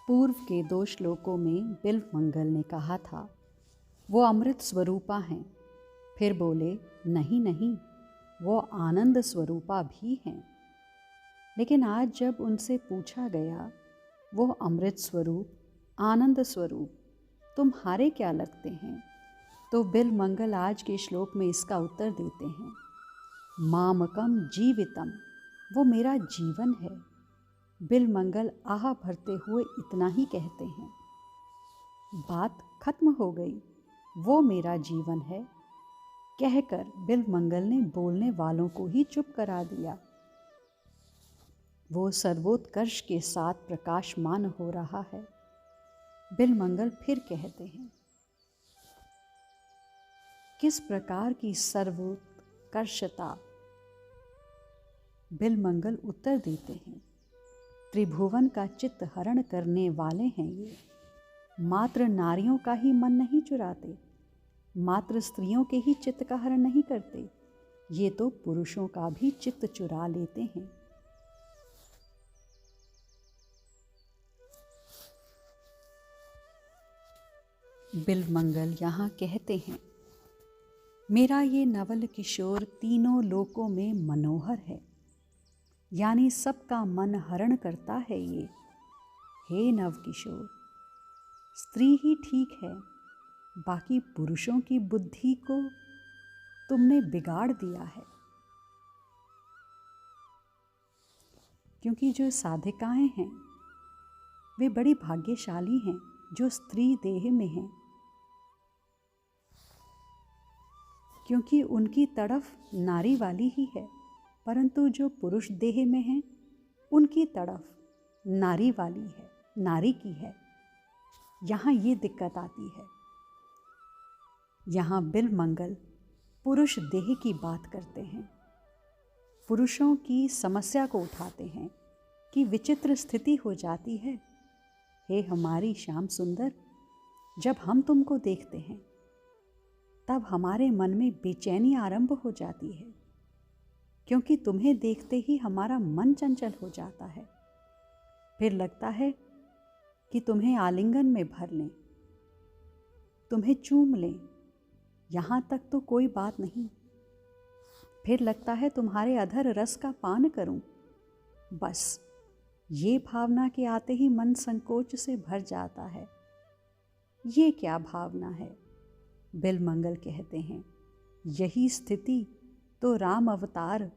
पूर्व के 2 श्लोकों में बिल्वमंगल ने कहा था वो अमृत स्वरूपा हैं। फिर बोले नहीं नहीं, वो आनंद स्वरूपा भी हैं। लेकिन आज जब उनसे पूछा गया वो अमृत स्वरूप, आनंद स्वरूप तुम्हारे क्या लगते हैं, तो बिल्वमंगल आज के श्लोक में इसका उत्तर देते हैं, मामकम जीवितम, वो मेरा जीवन है। बिल्वमंगल आह भरते हुए इतना ही कहते हैं। बात खत्म हो गई, वो मेरा जीवन है कहकर बिल्वमंगल ने बोलने वालों को ही चुप करा दिया। वो सर्वोत्कर्ष के साथ प्रकाशमान हो रहा है। बिल्वमंगल फिर कहते हैं, किस प्रकार की सर्वोत्कर्षता। बिल्वमंगल उत्तर देते हैं, त्रिभुवन का चित्त हरण करने वाले हैं ये। मात्र नारियों का ही मन नहीं चुराते, मात्र स्त्रियों के ही चित्त का हरण नहीं करते, ये तो पुरुषों का भी चित्त चुरा लेते हैं। बिल्वमंगल यहाँ कहते हैं, मेरा ये नवल किशोर तीनों लोकों में मनोहर है, यानी सबका मन हरण करता है ये। हे नव किशोर, स्त्री ही ठीक है, बाकी पुरुषों की बुद्धि को तुमने बिगाड़ दिया है। क्योंकि जो साधिकाएं हैं वे बड़ी भाग्यशाली हैं जो स्त्री देह में हैं, क्योंकि उनकी तड़फ नारी वाली ही है। परंतु जो पुरुष देह में हैं उनकी तड़फ नारी वाली है, नारी की है। यहाँ ये दिक्कत आती है। यहाँ बिल्वमंगल पुरुष देह की बात करते हैं, पुरुषों की समस्या को उठाते हैं कि विचित्र स्थिति हो जाती है। हे हमारी श्याम सुंदर, जब हम तुमको देखते हैं तब हमारे मन में बेचैनी आरंभ हो जाती है, क्योंकि तुम्हें देखते ही हमारा मन चंचल हो जाता है। फिर लगता है कि तुम्हें आलिंगन में भर लें, तुम्हें चूम लें, यहाँ तक तो कोई बात नहीं। फिर लगता है तुम्हारे अधर रस का पान करूं। बस ये भावना के आते ही मन संकोच से भर जाता है। ये क्या भावना है? बिल्वमंगल कहते हैं, यही स्थिति तो राम अवतार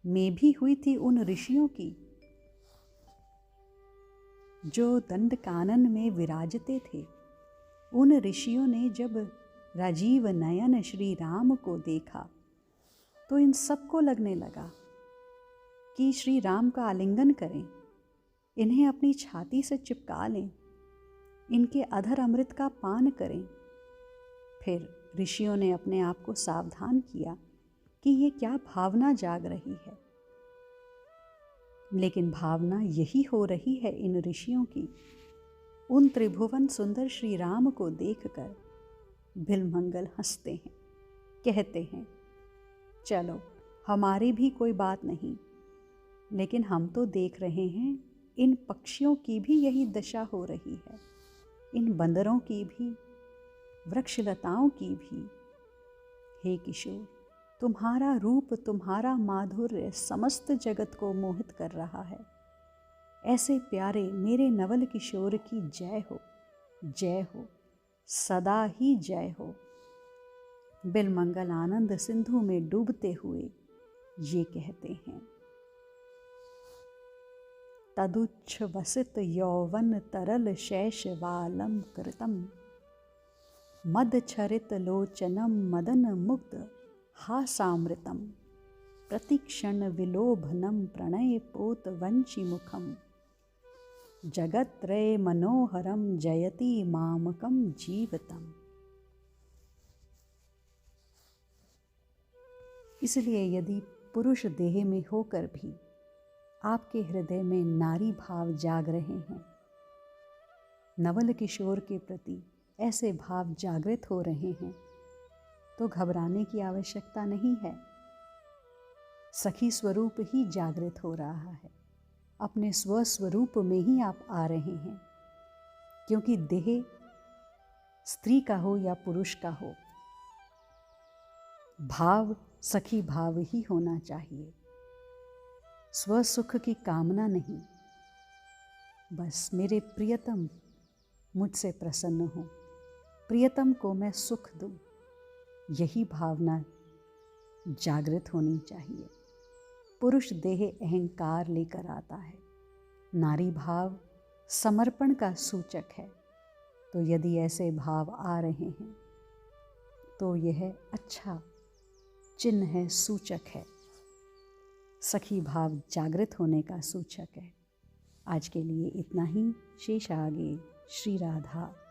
में भी हुई थी उन ऋषियों की जो दंडकानन में विराजते थे। उन ऋषियों ने जब राजीव नयन श्री राम को देखा तो इन सबको लगने लगा कि श्री राम का आलिंगन करें, इन्हें अपनी छाती से चिपका लें, इनके अधर अमृत का पान करें। फिर ऋषियों ने अपने आप को सावधान किया कि ये क्या भावना जाग रही है। लेकिन भावना यही हो रही है इन ऋषियों की। उन त्रिभुवन सुंदर श्री राम को देखकर बिल्वमंगल हंसते हैं, कहते हैं, चलो हमारी भी कोई बात नहीं, लेकिन हम तो देख रहे हैं इन पक्षियों की भी यही दशा हो रही है, इन बंदरों की भी, वृक्षलताओं की भी। हे किशोर, तुम्हारा रूप, तुम्हारा माधुर्य समस्त जगत को मोहित कर रहा है। ऐसे प्यारे मेरे नवल किशोर की जय हो, जय हो, सदा ही जय हो। बिल्वमंगल आनंद सिंधु में डूबते हुए ये कहते हैं, तदुच्छ्वसित यौवन तरल शैशवालम कृतम, मदच्छरित लोचनम मदन मुग्ध हासामृतम, प्रतिक्षण विलोभनम प्रणय पोत वंशी मुखम, जगत्त्रय मनोहरम जयति मामकम जीवतम। इसलिए यदि पुरुष देह में होकर भी आपके हृदय में नारी भाव जाग रहे हैं, नवल किशोर के प्रति ऐसे भाव जागृत हो रहे हैं, तो घबराने की आवश्यकता नहीं है। सखी स्वरूप ही जागृत हो रहा है, अपने स्वस्वरूप में ही आप आ रहे हैं। क्योंकि देह स्त्री का हो या पुरुष का हो, भाव सखी भाव ही होना चाहिए। स्वसुख की कामना नहीं, बस मेरे प्रियतम मुझसे प्रसन्न हो, प्रियतम को मैं सुख दूं, यही भावना जागृत होनी चाहिए। पुरुष देह अहंकार लेकर आता है, नारी भाव समर्पण का सूचक है। तो यदि ऐसे भाव आ रहे हैं तो यह अच्छा चिन्ह है, सूचक है, सखी भाव जागृत होने का सूचक है। आज के लिए इतना ही, शेष आगे। श्री राधा।